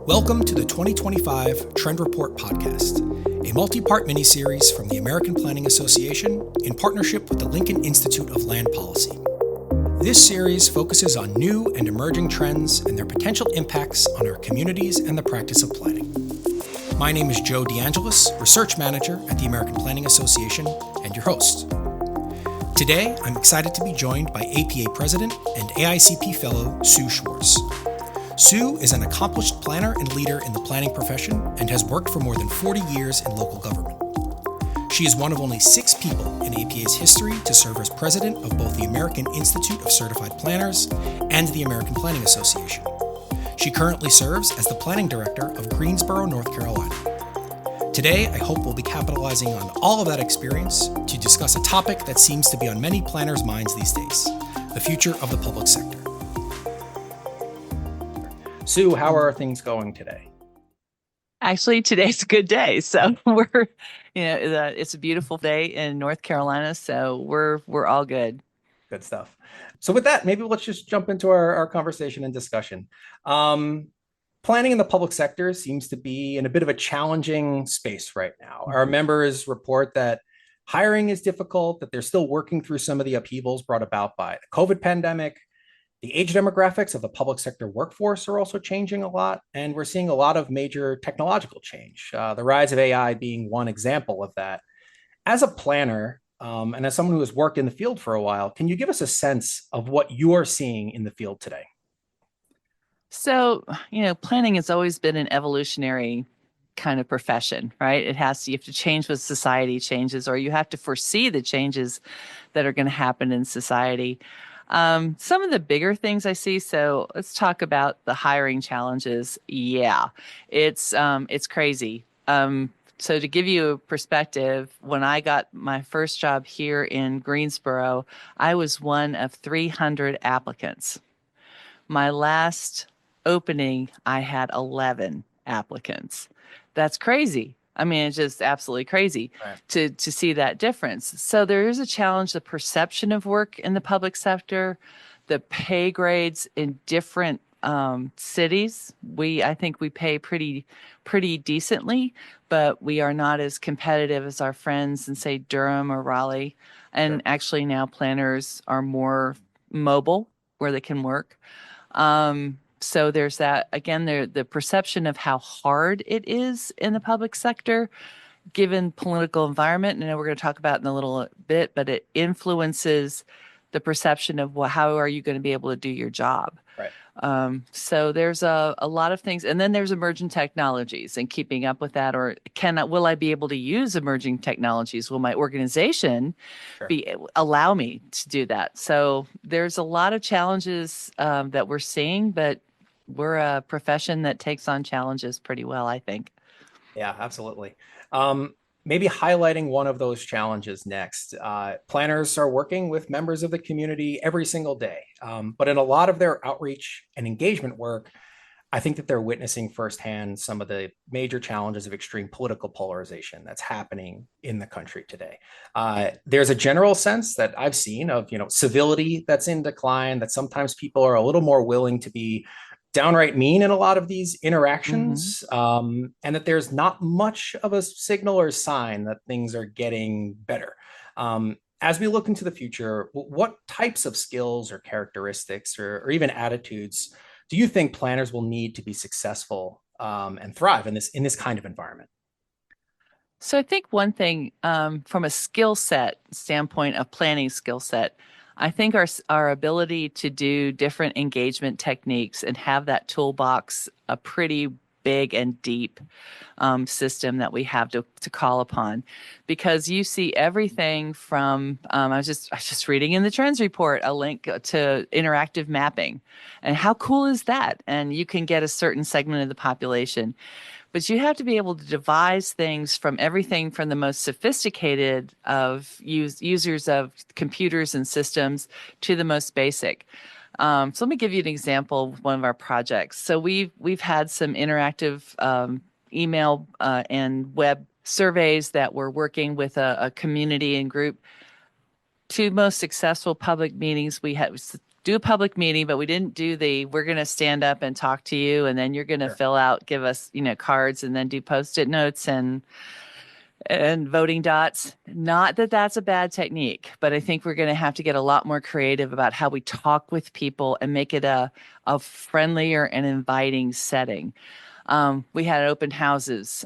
Welcome to the 2025 Trend Report podcast, a multi-part mini-series from the American Planning Association in partnership with the Lincoln Institute of Land Policy. This series focuses on new and emerging trends and their potential impacts on our communities and the practice of planning. My name is Joe DeAngelis, Research Manager at the American Planning Association, and your host. Today, I'm excited to be joined by APA President and AICP Fellow Sue Schwartz. Sue is an accomplished planner and leader in the planning profession and has worked for more than 40 years in local government. She is one of only 6 people in APA's history to serve as president of both the American Institute of Certified Planners and the American Planning Association. She currently serves as the planning director of Greensboro, North Carolina. Today, I hope we'll be capitalizing on all of that experience to discuss a topic that seems to be on many planners' minds these days, the future of the public sector. Sue, how are things going today? Actually, today's a good day. So it's a beautiful day in North Carolina. So we're all good. Good stuff. So with that, maybe let's just jump into our conversation and discussion. Planning in the public sector seems to be in a bit of a challenging space right now. Our members report that hiring is difficult, that they're still working through some of the upheavals brought about by the COVID pandemic. The age demographics of the public sector workforce are also changing a lot, and we're seeing a lot of major technological change, the rise of AI being one example of that. As a planner, and as someone who has worked in the field for a while, can you give us a sense of what you're seeing in the field today? So, planning has always been an evolutionary kind of profession, right? You have to change with society changes, or you have to foresee the changes that are going to happen in society. Some of the bigger things I see, so let's talk about the hiring challenges. Yeah, it's crazy. So to give you a perspective, when I got my first job here in Greensboro, I was one of 300 applicants. My last opening, I had 11 applicants. That's crazy. I mean, it's just absolutely crazy to see that difference. So there is a challenge, the perception of work in the public sector, the pay grades in different cities. I think we pay pretty decently, but we are not as competitive as our friends in, say, Durham or Raleigh. And actually now planners are more mobile where they can work. So there's that, again, the perception of how hard it is in the public sector, given political environment. And I know we're going to talk about in a little bit, but it influences the perception of how are you going to be able to do your job. Right. So there's a lot of things. And then there's emerging technologies and keeping up with that, or will I be able to use emerging technologies? Will my organization allow me to do that? So there's a lot of challenges that we're seeing, but we're a profession that takes on challenges pretty well, I think. Yeah, absolutely. Maybe highlighting one of those challenges next. Planners are working with members of the community every single day, but in a lot of their outreach and engagement work, I think that they're witnessing firsthand some of the major challenges of extreme political polarization that's happening in the country today. There's a general sense that I've seen of, civility that's in decline, that sometimes people are a little more willing to be downright mean in a lot of these interactions, and that there's not much of a signal or sign that things are getting better. As we look into the future, what types of skills or characteristics or even attitudes do you think planners will need to be successful and thrive in this kind of environment? So I think one thing from a skill set standpoint, of planning skill set, I think our ability to do different engagement techniques and have that toolbox a pretty big and deep system that we have to call upon, because you see everything from I was just reading in the trends report a link to interactive mapping, and how cool is that? And you can get a certain segment of the population. But you have to be able to devise things from everything from the most sophisticated of users of computers and systems to the most basic. So let me give you an example of one of our projects. So we've had some interactive email and web surveys that we're working with a community and group. 2 most successful public meetings we had do a public meeting, but we didn't do we're going to stand up and talk to you, and then you're going to Sure. fill out, give us, cards, and then do post-it notes and voting dots. Not that that's a bad technique, but I think we're going to have to get a lot more creative about how we talk with people and make it a friendlier and inviting setting. We had open houses.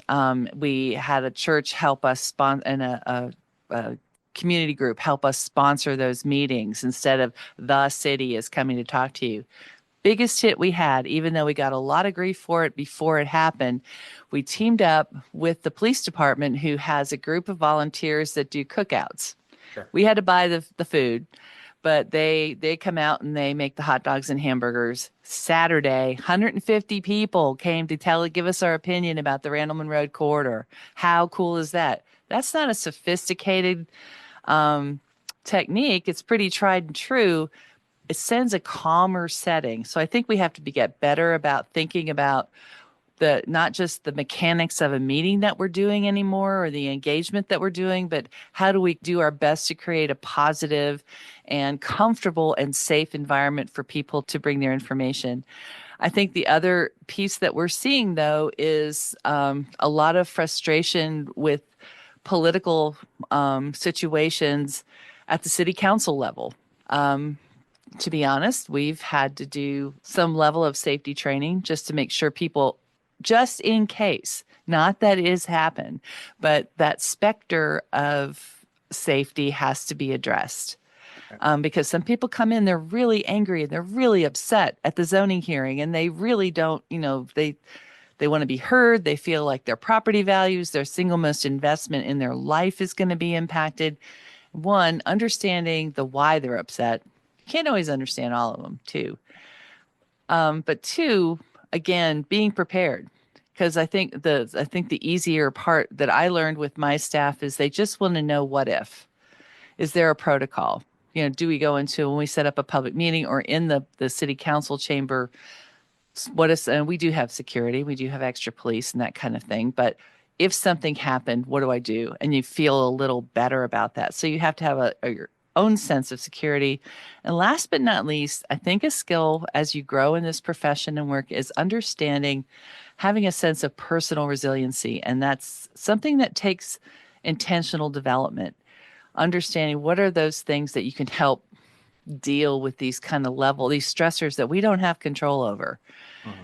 We had a church help us and a community group help us sponsor those meetings instead of the city is coming to talk to you. Biggest hit we had, even though we got a lot of grief for it before it happened, we teamed up with the police department who has a group of volunteers that do cookouts. Sure. We had to buy the food, but they come out and they make the hot dogs and hamburgers. Saturday, 150 people came to give us our opinion about the Randleman Road corridor. How cool is that? That's not a sophisticated technique. It's pretty tried and true. It sends a calmer setting. So I think we have to get better about thinking about not just the mechanics of a meeting that we're doing anymore or the engagement that we're doing, but how do we do our best to create a positive and comfortable and safe environment for people to bring their information. I think the other piece that we're seeing, though, is a lot of frustration with political situations at the city council level. To be honest, we've had to do some level of safety training just to make sure people, just in case, not that it has happened, but that specter of safety has to be addressed. Because some people come in, they're really angry and they're really upset at the zoning hearing, and they really don't, they want to be heard. They feel like their property values, their single most investment in their life is going to be impacted. One, understanding the why they're upset. You can't always understand all of them, too. But two, again, being prepared. Because I think the easier part that I learned with my staff is they just want to know what if. Is there a protocol? Do we go into when we set up a public meeting or in the city council chamber? And we do have security, we do have extra police and that kind of thing. But if something happened, what do I do? And you feel a little better about that. So you have to have your own sense of security. And last but not least, I think a skill as you grow in this profession and work is understanding, having a sense of personal resiliency. And that's something that takes intentional development. Understanding what are those things that you can help deal with these these stressors that we don't have control over,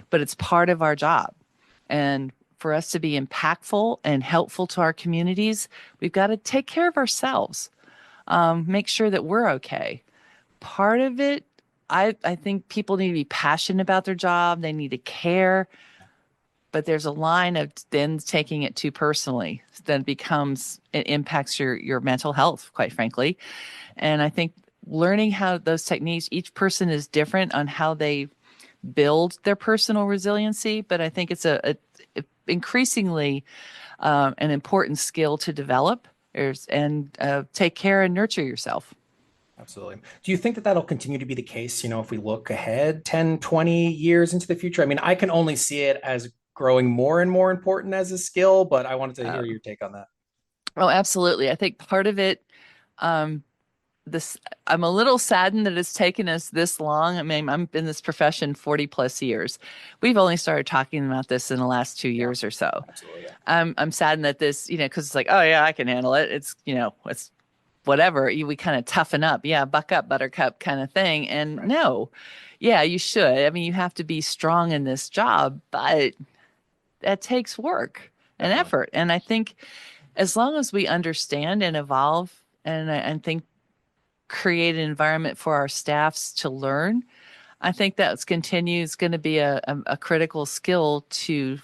but it's part of our job. And for us to be impactful and helpful to our communities, we've got to take care of ourselves, make sure that we're okay. Part of it, I think people need to be passionate about their job. They need to care. But there's a line of then taking it too personally. Then it impacts your mental health, quite frankly. And I think learning how those techniques, each person is different on how they build their personal resiliency. But I think it's a increasingly an important skill to develop and take care and nurture yourself. Absolutely. Do you think that that'll continue to be the case, if we look ahead 10, 20 years into the future? I mean, I can only see it as growing more and more important as a skill, but I wanted to hear your take on that. Oh, absolutely. I think part of it, I'm a little saddened that it's taken us this long. I mean, I'm in this profession 40 plus years. We've only started talking about this in the last 2 years or so. Absolutely. Yeah. I'm saddened that this, because it's like, oh yeah, I can handle it. It's, it's whatever. We kind of toughen up. Yeah, buck up, buttercup kind of thing. And Right. no, yeah, you should. I mean, you have to be strong in this job, but that takes work and Definitely. effort. And I think as long as we understand and evolve and think create an environment for our staffs to learn, I think that's continues going to be a critical skill to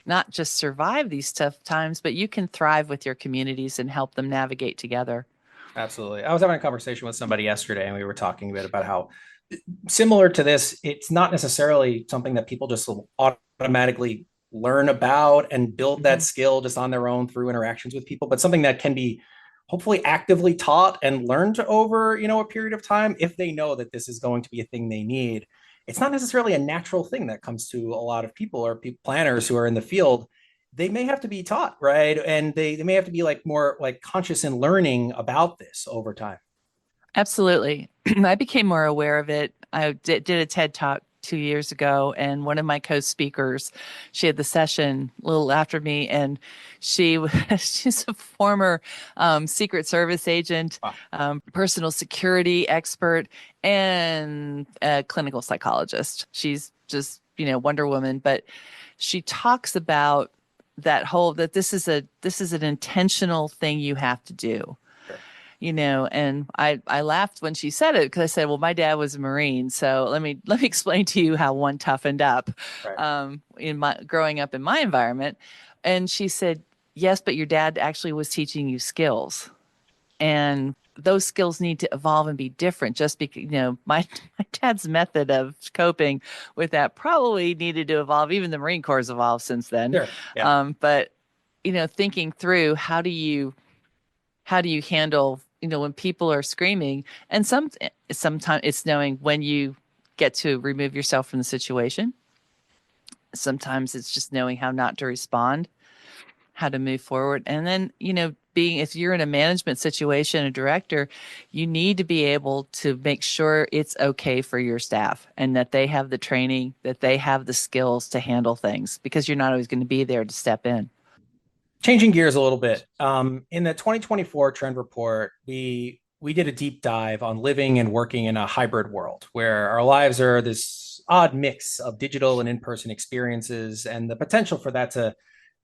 not just survive these tough times, but you can thrive with your communities and help them navigate together. Absolutely. I was having a conversation with somebody yesterday, and we were talking a bit about how similar to this, it's not necessarily something that people just automatically learn about and build that skill just on their own through interactions with people, but something that can be hopefully actively taught and learned over, a period of time if they know that this is going to be a thing they need. It's not necessarily a natural thing that comes to a lot of people or planners who are in the field. They may have to be taught, right? And they may have to be more conscious in learning about this over time. Absolutely. I became more aware of it I did a TED Talk 2 years ago, and one of my co-speakers, she had the session a little after me, and she's a former Secret Service agent, Wow. personal security expert, and a clinical psychologist. She's just, Wonder Woman, but she talks about that this is an intentional thing you have to do. Sure. And I laughed when she said it, because I said, well, my dad was a Marine, so let me explain to you how one toughened up Right. in my growing up in my environment. And she said, yes, but your dad actually was teaching you skills, and those skills need to evolve and be different. Just because, my dad's method of coping with that probably needed to evolve. Even the Marine Corps has evolved since then. Sure. Yeah. But thinking through, how do you handle, when people are screaming, and sometimes it's knowing when you get to remove yourself from the situation. Sometimes it's just knowing how not to respond, how to move forward. And then, if you're in a management situation, a director, you need to be able to make sure it's okay for your staff, and that they have the training, that they have the skills to handle things, because you're not always going to be there to step in. Changing gears a little bit. In the 2024 trend report, we did a deep dive on living and working in a hybrid world where our lives are this odd mix of digital and in-person experiences, and the potential for that to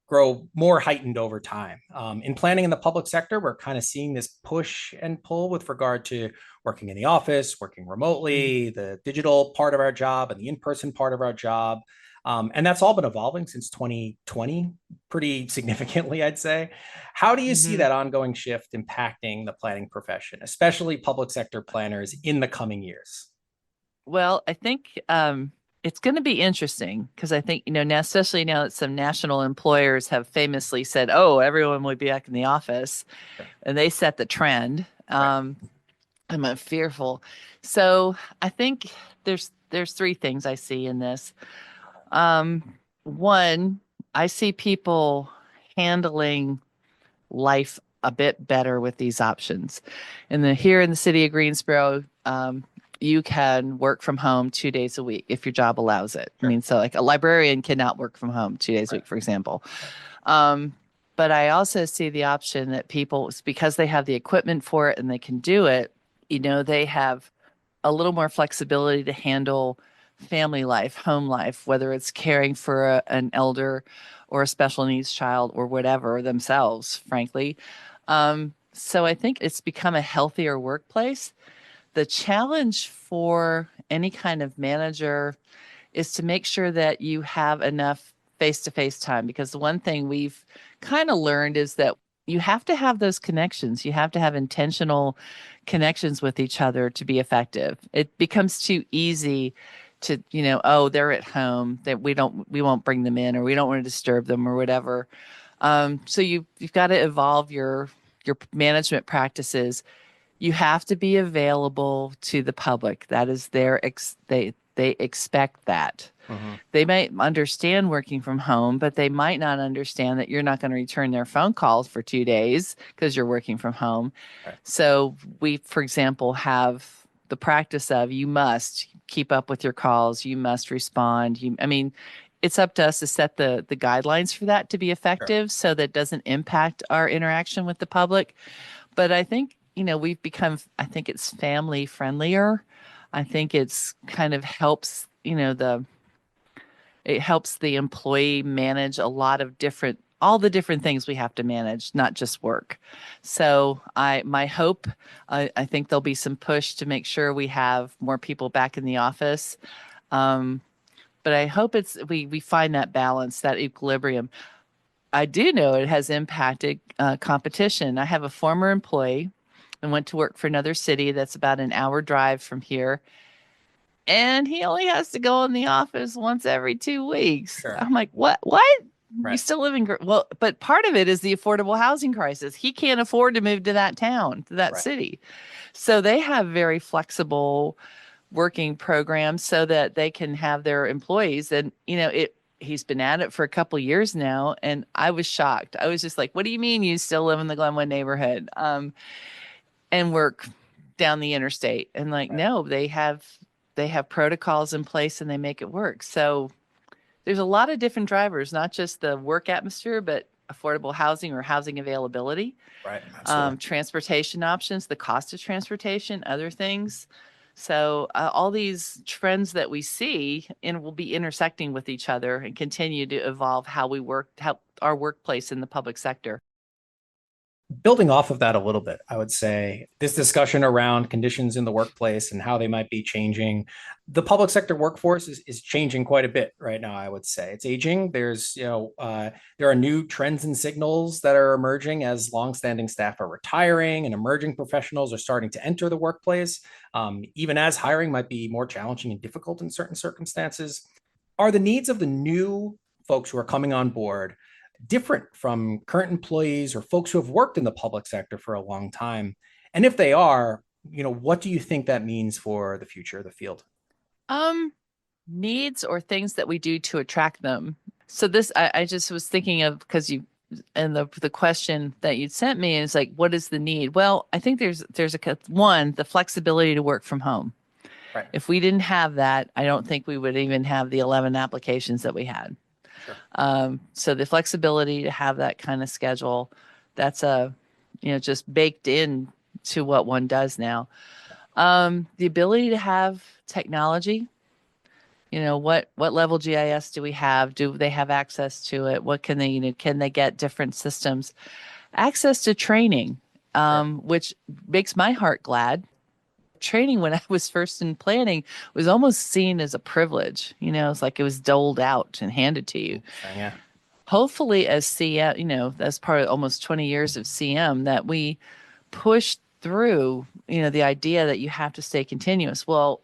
grow more heightened over time. In planning in the public sector, we're kind of seeing this push and pull with regard to working in the office, working remotely, the digital part of our job and the in-person part of our job. And that's all been evolving since 2020 pretty significantly, I'd say. How do you see Mm-hmm. that ongoing shift impacting the planning profession, especially public sector planners in the coming years? Well, I think it's going to be interesting, because I think, now, especially now that some national employers have famously said, oh, everyone will be back in the office, Sure. and they set the trend. Right. I'm fearful. So I think there's three things I see in this. One, I see people handling life a bit better with these options. Here in the city of Greensboro, you can work from home 2 days a week if your job allows it. I Sure. mean, so like a librarian cannot work from home 2 days a Right. week, for example. Right. Um, but I also see the option that people, because they have the equipment for it and they can do it, they have a little more flexibility to handle family life, home life, whether it's caring for an elder or a special needs child or whatever themselves, frankly. So I think it's become a healthier workplace. The challenge for any kind of manager is to make sure that you have enough face-to-face time, because the one thing we've kind of learned is that you have to have those connections. You have to have intentional connections with each other to be effective. It becomes too easy to, oh, they're at home, that we won't bring them in, or we don't want to disturb them, or whatever. So you've got to evolve your management practices. You have to be available to the public. That is they expect that. Mm-hmm. They might understand working from home, but they might not understand that you're not going to return their phone calls for 2 days because you're working from home. Right. So we, for example, have the practice of, you must keep up with your calls. You must respond. It's up to us to set the guidelines for that to be effective, so that doesn't impact our interaction with the public. But I think, we've become, I think it's family friendlier. I think it's kind of helps, it helps the employee manage all the different things we have to manage, not just work. So my hope, I think there'll be some push to make sure we have more people back in the office. But I hope we find that balance, that equilibrium. I do know it has impacted competition. I have a former employee and went to work for another city that's about an hour drive from here, and he only has to go in the office once every 2 weeks. Sure. I'm like, what? What? Right. You still live in well, but part of it is the affordable housing crisis. He can't afford to move to that town, to that Right. city. So they have very flexible working programs so that they can have their employees. And he's been at it for a couple of years now, and I was shocked. I was just like, what do you mean you still live in the Glenwood neighborhood and work down the interstate? And like, Right. no, they have they have protocols in place and they make it work. So there's a lot of different drivers, not just the work atmosphere, but affordable housing or housing availability, Right. Absolutely. transportation options, the cost of transportation, other things. So all these trends that we see will be intersecting with each other and continue to evolve how we work, how our workplace in the public sector. Building off of that a little bit, I would say this discussion around conditions in the workplace and how they might be changing. The public sector workforce is changing quite a bit right now. I would say it's aging. There are new trends and signals that are emerging as longstanding staff are retiring and emerging professionals are starting to enter the workplace. Even as hiring might be more challenging and difficult in certain circumstances, are the needs of the new folks who are coming on board different from current employees or folks who have worked in the public sector for a long time? And if they are, what do you think that means for the future of the field? Um, Needs or things that we do to attract them. So this, I just was thinking of because you and the question that you'd sent me is like, what is the need? Well, I think there's one, the flexibility to work from home. Right. If we didn't have that, I don't think we would even have the 11 applications that we had. Sure. So the flexibility to have that kind of schedule, that's just baked in to what one does now. The ability to have technology, what level GIS do we have? Do they have access to it? What can they, can they get different systems? Access to training, which makes my heart glad. Training when I was first in planning was almost seen as a privilege. It's like it was doled out and handed to you. Yeah. Hopefully, as CM, as part of almost 20 years of CM, that we pushed through, the idea that you have to stay continuous. Well,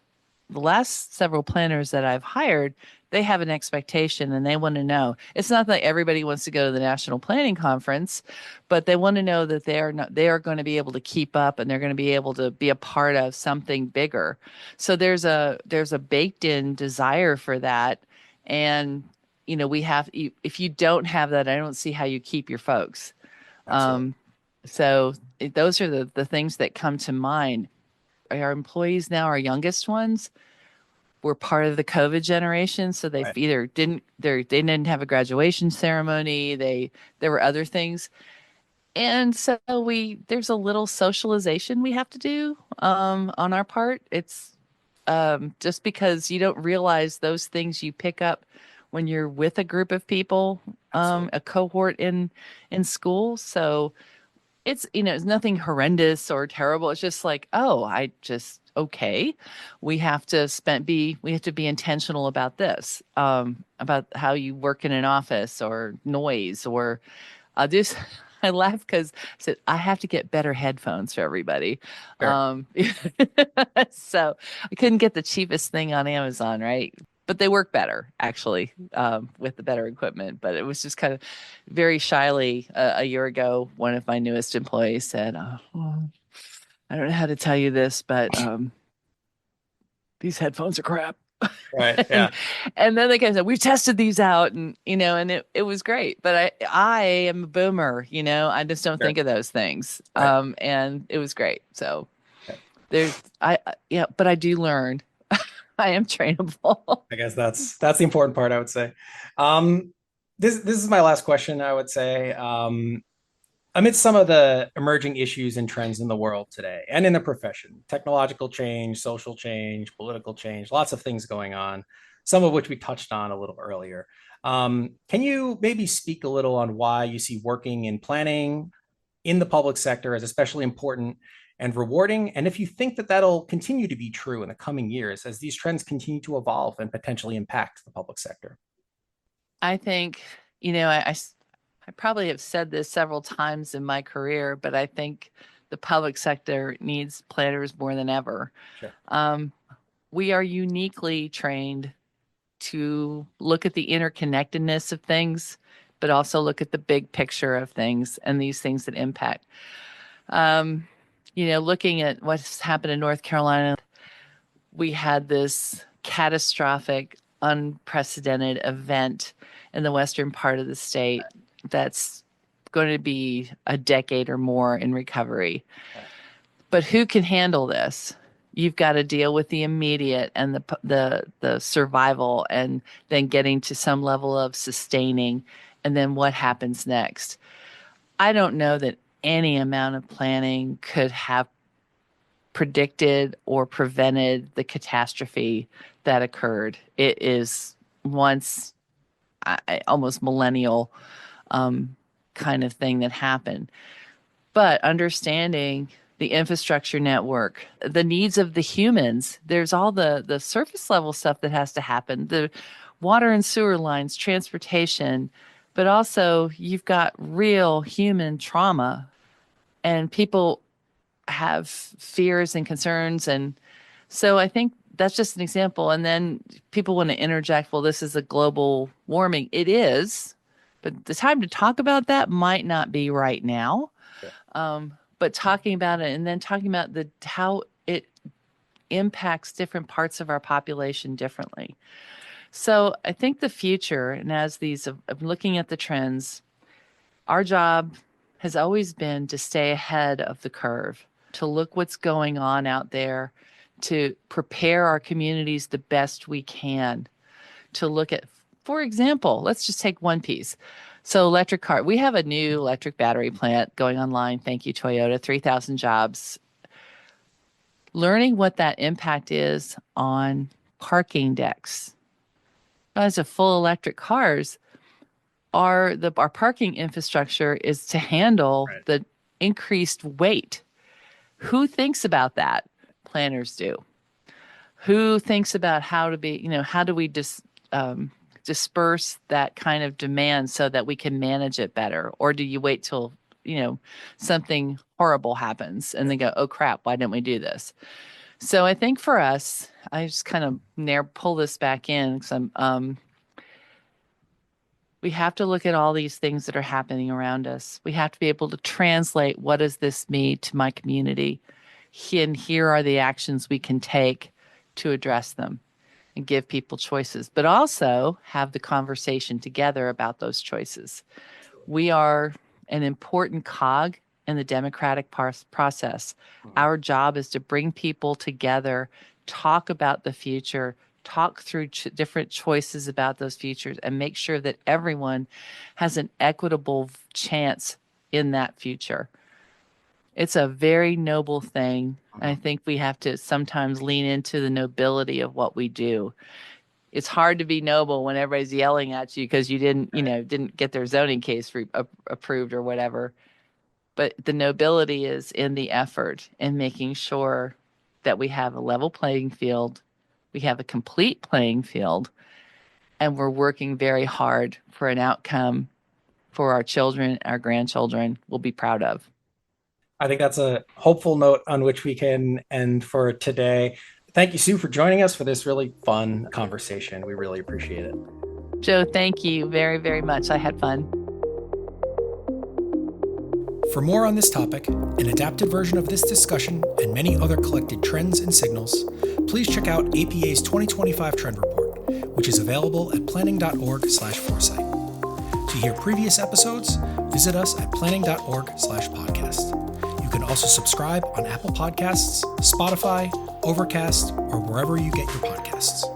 the last several planners that I've hired, they have an expectation and they want to know. It's not that everybody wants to go to the National Planning Conference, but they want to know that they are going to be able to keep up and they're going to be able to be a part of something bigger. So there's a baked in desire for that. And, if you don't have that, I don't see how you keep your folks. Absolutely. Those are the things that come to mind. Our employees now, our youngest ones, were part of the COVID generation, so they Right. either they didn't have a graduation ceremony. There were other things, and so there's a little socialization we have to do on our part. It's just because you don't realize those things you pick up when you're with a group of people, a cohort in school. So it's nothing horrendous or terrible. It's just like, oh, okay. We have to be intentional about this, about how you work in an office or noise or this. I laugh because I said I have to get better headphones for everybody. Sure. So I couldn't get the cheapest thing on Amazon, right? But they work better actually with the better equipment. But it was just kind of very shyly a year ago. One of my newest employees said, well, "I don't know how to tell you this, but these headphones are crap." Right. and Yeah. and then they came and said, "We tested these out," and and it was great. But I am a boomer, I just don't Sure. think of those things. Right. And it was great. So Okay. yeah, but I do learn. I am trainable. I guess that's the important part, I would say. Um, this is my last question, I would say. Amidst some of the emerging issues and trends in the world today and in the profession, technological change, social change, political change, lots of things going on, some of which we touched on a little earlier. Can you maybe speak a little on why you see working in planning in the public sector as especially important and rewarding? And if you think that that'll continue to be true in the coming years as these trends continue to evolve and potentially impact the public sector? I think, I probably have said this several times in my career, but I think the public sector needs planners more than ever. Sure. We are uniquely trained to look at the interconnectedness of things, but also look at the big picture of things and these things that impact. Looking at what's happened in North Carolina, we had this catastrophic, unprecedented event in the western part of the state that's going to be a decade or more in recovery. But who can handle this? You've got to deal with the immediate and the survival, and then getting to some level of sustaining, and then what happens next. I don't know that any amount of planning could have predicted or prevented the catastrophe that occurred. It is once almost millennial kind of thing that happened. But understanding the infrastructure network, the needs of the humans, there's all the surface level stuff that has to happen, the water and sewer lines, transportation, but also you've got real human trauma, and people have fears and concerns. And so I think that's just an example. And then people want to interject, well, this is a global warming. It is, but the time to talk about that might not be right now. But talking about it, and then talking about how it impacts different parts of our population differently. So I think the future, and as I'm looking at the trends, our job has always been to stay ahead of the curve, to look what's going on out there, to prepare our communities the best we can, to look at, for example, let's just take one piece. So electric car, we have a new electric battery plant going online. Thank you, Toyota, 3,000 jobs. Learning what that impact is on parking decks. As a full electric cars, our parking infrastructure is to handle the increased weight. Who thinks about that? Planners do. Who thinks about how do we disperse that kind of demand so that we can manage it better? Or do you wait till, something horrible happens and then go, oh crap, why didn't we do this? So I think for us, I just kind of pull this back in because we have to look at all these things that are happening around us. We have to be able to translate, what does this mean to my community? And here are the actions we can take to address them and give people choices, but also have the conversation together about those choices. We are an important cog in the democratic process. Our job is to bring people together, talk about the future, talk through different choices about those futures, and make sure that everyone has an equitable chance in that future. It's a very noble thing. I think we have to sometimes lean into the nobility of what we do. It's hard to be noble when everybody's yelling at you because you didn't get their zoning case approved or whatever. But the nobility is in the effort and making sure that we have a level playing field, we have a complete playing field, and we're working very hard for an outcome for our children, our grandchildren will be proud of. I think that's a hopeful note on which we can end for today. Thank you, Sue, for joining us for this really fun conversation. We really appreciate it. Joe, thank you very, very much. I had fun. For more on this topic, an adapted version of this discussion, and many other collected trends and signals, please check out APA's 2025 Trend Report, which is available at planning.org/foresight. To hear previous episodes, visit us at planning.org/podcast. You can also subscribe on Apple Podcasts, Spotify, Overcast, or wherever you get your podcasts.